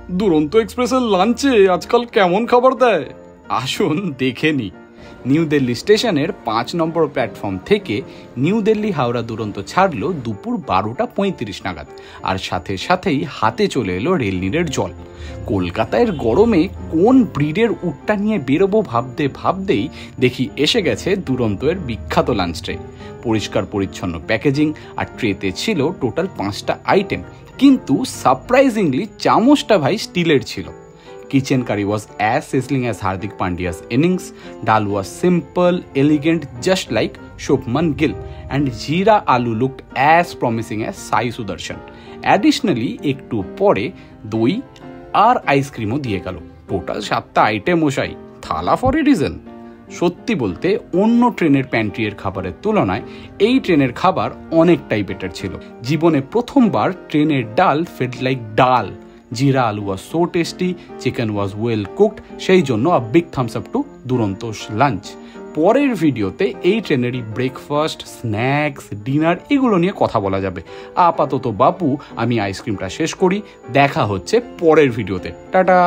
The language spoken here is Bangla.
দুরন্ত এক্সপ্রেসের লাঞ্চে আজকাল কেমন খাবার দেয় আসুন দেখে নি। নিউ দিল্লি স্টেশনের 5 নম্বর প্ল্যাটফর্ম থেকে নিউ দিল্লি হাওড়া দুরন্ত ছাড়লো দুপুর 12:35 নাগাদ, আর সাথে সাথেই হাতে চলে এলো রেলনীরের জল। কলকাতায় গরমে কোন ব্রিডের উটটা নিয়ে বেরোবো ভাবতেই দেখি এসে গেছে দুরন্তের বিখ্যাত লাঞ্চ ট্রে। পরিষ্কার পরিচ্ছন্ন প্যাকেজিং, আর ট্রেতে ছিল টোটাল 5টা আইটেম, কিন্তু সারপ্রাইজিংলি চামচটা ভাই স্টিলের ছিল। Kitchen curry was as sizzling as Hardik Pandya's innings. Dal was simple, elegant, just like Shubman Gill, and Jeera Aloo looked as promising as Sai Sudarshan. Additionally, একটু পরে দই আর আইসক্রিমও দিয়ে গেল। টোটাল 7টা আইটেম ওসাই, থালা ফর এ রিজন। সত্যি বলতে অন্য ট্রেনের প্যান্ট্রির খাবারের তুলনায় এই ট্রেনের খাবার অনেকটাই বেটার ছিল। জীবনে প্রথমবার ট্রেনের ডাল felt like dal. Jeera aloo was so tasty, chicken was well cooked, সেই জন্য a big thumbs up to Duronto's lunch. পরের ভিডিওতে এই ট্রেনেরই ব্রেকফাস্ট, স্ন্যাক্স, ডিনার এগুলো নিয়ে কথা বলা যাবে। আপাতত বাপু আমি আইসক্রিমটা শেষ করি, দেখা হচ্ছে পরের ভিডিওতে। টাটা।